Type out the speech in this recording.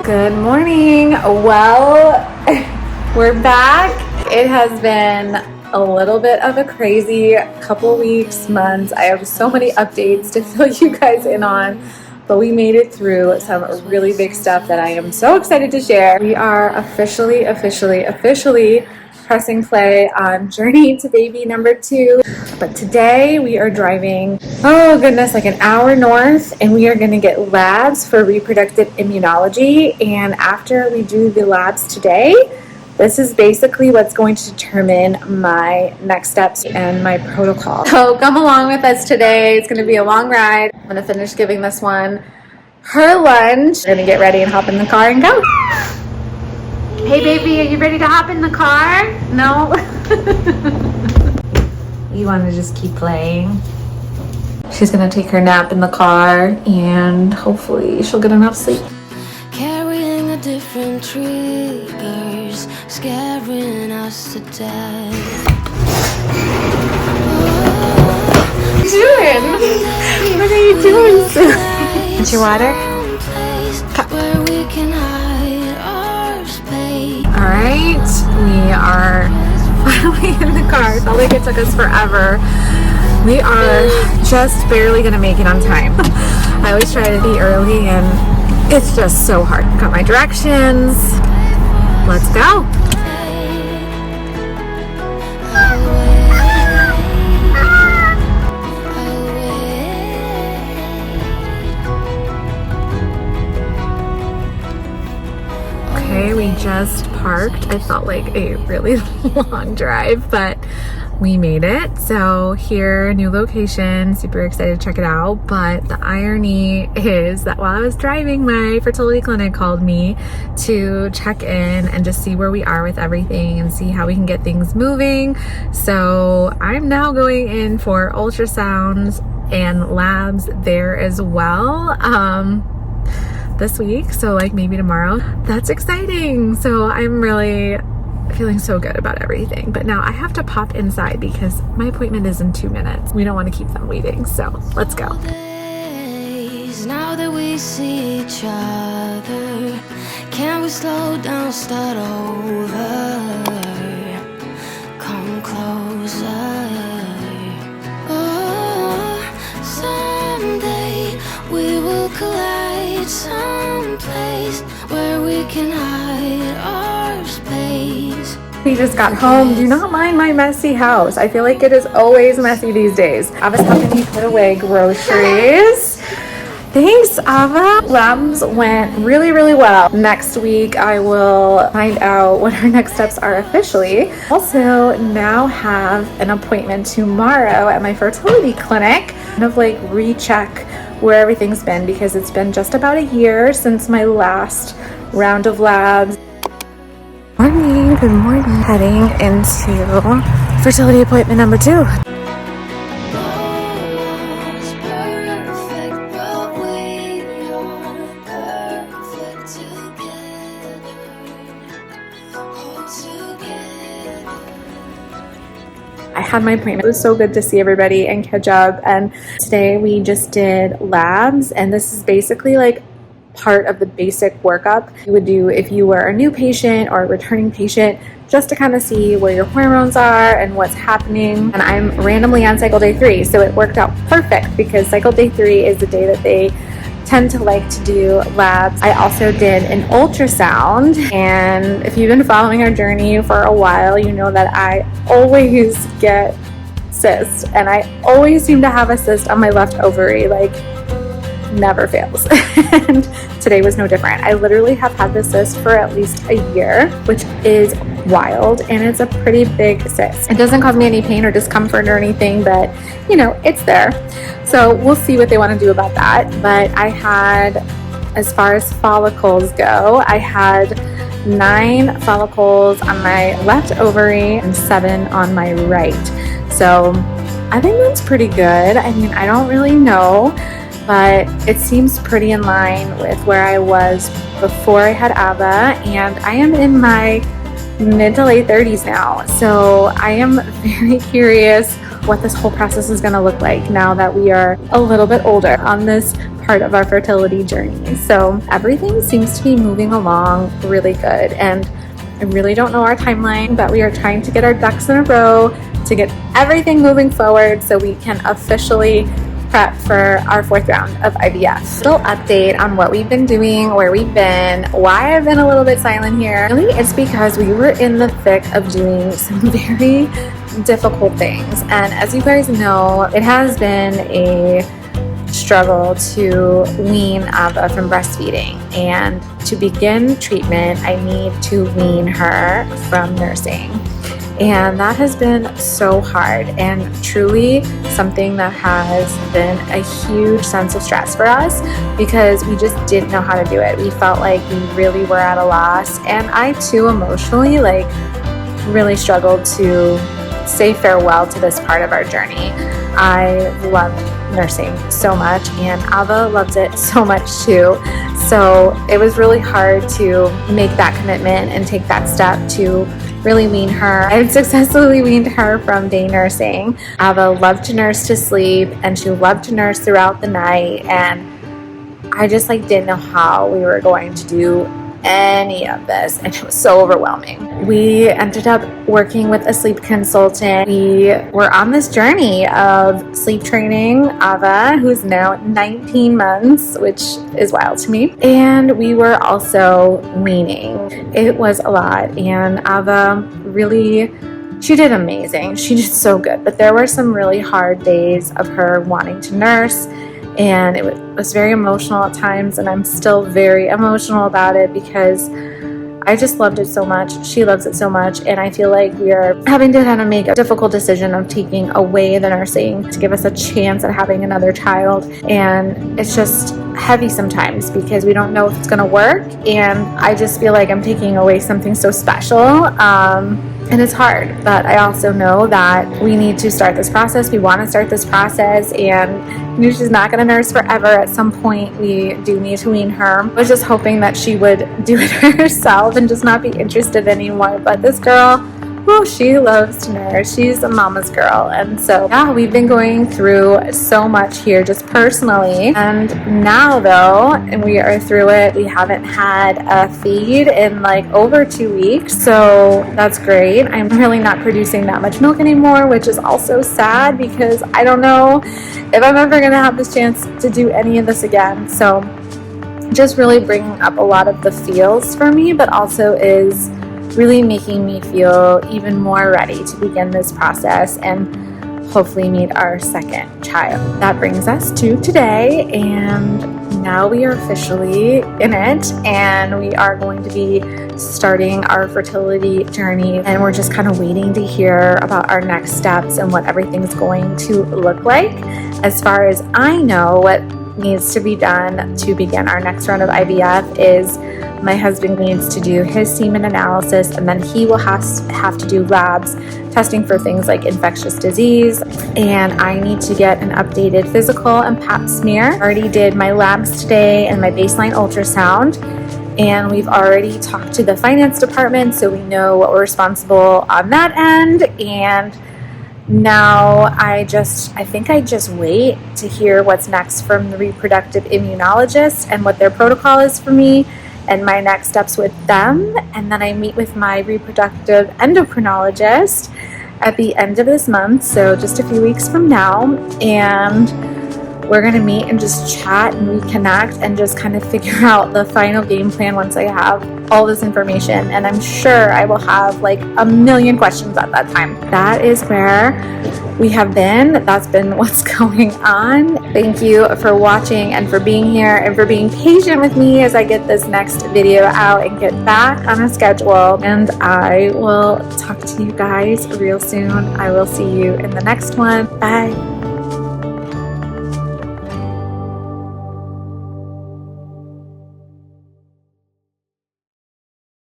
Good morning. Well, we're back. It has been a little bit of a crazy couple weeks, months. I have so many updates to fill you guys in on, but we made it through some really big stuff that I am so excited to share. We are officially pressing play on Journey to Baby number 2. But today we are driving, oh goodness, like an hour north, and we are going to get labs for reproductive immunology. And after we do the labs today, this is basically what's going to determine my next steps and my protocol. So come along with us today. It's going to be a long ride. I'm going to finish giving this one her lunch. We're going to get ready and hop in the car and go. Hey baby, are you ready to hop in the car? No? You want to just keep playing? She's going to take her nap in the car and hopefully she'll get enough sleep. Carrying the different triggers, scaring us to death. What are you doing? What are you doing, Sue? Want your water? Alright, we are finally in the car. It felt like it took us forever. We are just barely going to make it on time. I always try to be early and it's just so hard. Got my directions. Let's go. Okay, we just parked. I felt like a really long drive, but we made it. So here, new location, super excited to check it out. But the irony is that while I was driving, my fertility clinic called me to check in and just see where we are with everything and see how we can get things moving. So I'm now going in for ultrasounds and labs there as well. This week, so like maybe tomorrow. That's exciting. So I'm really feeling so good about everything. But now I have to pop inside because my appointment is in 2 minutes. We don't want to keep them waiting, so let's go. Now that we see each other, can we slow down, start over? Come closer. Oh, someday we will collide someplace where we can hide our space. We just got home. Do not mind my messy house. I feel like it is always messy these days. Ava's helping me put away groceries. Thanks, Ava. Labs went really well. Next week, I will find out what our next steps are officially. Also, now have an appointment tomorrow at my fertility clinic. Kind of like recheck where everything's been because it's been just about a year since my last round of labs. Good morning. Heading into fertility appointment number 2. I had my appointment. It was so good to see everybody and catch up. And today we just did labs, and this is basically like part of the basic workup you would do if you were a new patient or a returning patient, just to kind of see where your hormones are and what's happening. And I'm randomly on cycle day 3, so it worked out perfect because cycle day 3 is the day that they tend to like to do labs. I also did an ultrasound, and if you've been following our journey for a while, you know that I always get cysts, and I always seem to have a cyst on my left ovary, like never fails. And today was no different. I literally have had this cyst for at least a year, which is wild, and it's a pretty big cyst. It doesn't cause me any pain or discomfort or anything, but you know, it's there. So we'll see what they want to do about that. But I had, as far as follicles go, I had 9 follicles on my left ovary and 7 on my right. So I think that's pretty good. I mean, I don't really know, but it seems pretty in line with where I was before I had Ava, and I am in my mid to late 30s now. So I am very curious what this whole process is going to look like now that we are a little bit older on this part of our fertility journey. So everything seems to be moving along really good, and I really don't know our timeline, but we are trying to get our ducks in a row to get everything moving forward so we can officially prep for our 4th round of IVF. Little update on what we've been doing, where we've been, why I've been a little bit silent here. Really, it's because we were in the thick of doing some very difficult things. And as you guys know, it has been a struggle to wean Ava from breastfeeding. And to begin treatment, I need to wean her from nursing. And that has been so hard and truly something that has been a huge sense of stress for us because we just didn't know how to do it. We felt like we really were at a loss. And I too emotionally really struggled to say farewell to this part of our journey. I love nursing so much, and Ava loves it so much too. So it was really hard to make that commitment and take that step to really wean her. I successfully weaned her from day nursing. Ava loved to nurse to sleep, and she loved to nurse throughout the night, and I just didn't know how we were going to do any of this, and it was so overwhelming. We ended up working with a sleep consultant. We were on this journey of sleep training Ava, who's now 19 months, which is wild to me, and we were also weaning. It was a lot, and Ava she did amazing. She did so good, but there were some really hard days of her wanting to nurse, and it was very emotional at times, and I'm still very emotional about it because I just loved it so much. She loves it so much, and I feel like we are having to kind of make a difficult decision of taking away the nursing to give us a chance at having another child, and it's just heavy sometimes because we don't know if it's going to work, and I just feel like I'm taking away something so special. And it's hard, but I also know that we need to start this process. We want to start this process, and she's not going to nurse forever. At some point, we do need to wean her. I was just hoping that she would do it herself and just not be interested anymore. But this girl, she loves to nurse. She's a mama's girl. And so, yeah, we've been going through so much here just personally. And now, though, and we are through it, we haven't had a feed in over 2 weeks. So that's great. I'm really not producing that much milk anymore, which is also sad because I don't know if I'm ever going to have this chance to do any of this again. So just really bringing up a lot of the feels for me, but also is really making me feel even more ready to begin this process and hopefully meet our 2nd child. That brings us to today, and now we are officially in it, and we are going to be starting our fertility journey, and we're just kind of waiting to hear about our next steps and what everything's going to look like. As far as I know, what needs to be done to begin our next round of IVF is my husband needs to do his semen analysis, and then he will have to do labs testing for things like infectious disease, and I need to get an updated physical and pap smear. I already did my labs today and my baseline ultrasound, and we've already talked to the finance department, so we know what we're responsible on that end. And now I think I just wait to hear what's next from the reproductive immunologist and what their protocol is for me and my next steps with them. And then I meet with my reproductive endocrinologist at the end of this month, so just a few weeks from now, and we're going to meet and just chat and reconnect and just kind of figure out the final game plan once I have all this information. And I'm sure I will have a million questions at that time. That is where we have been. That's been what's going on. Thank you for watching and for being here and for being patient with me as I get this next video out and get back on a schedule. And I will talk to you guys real soon. I will see you in the next one. Bye.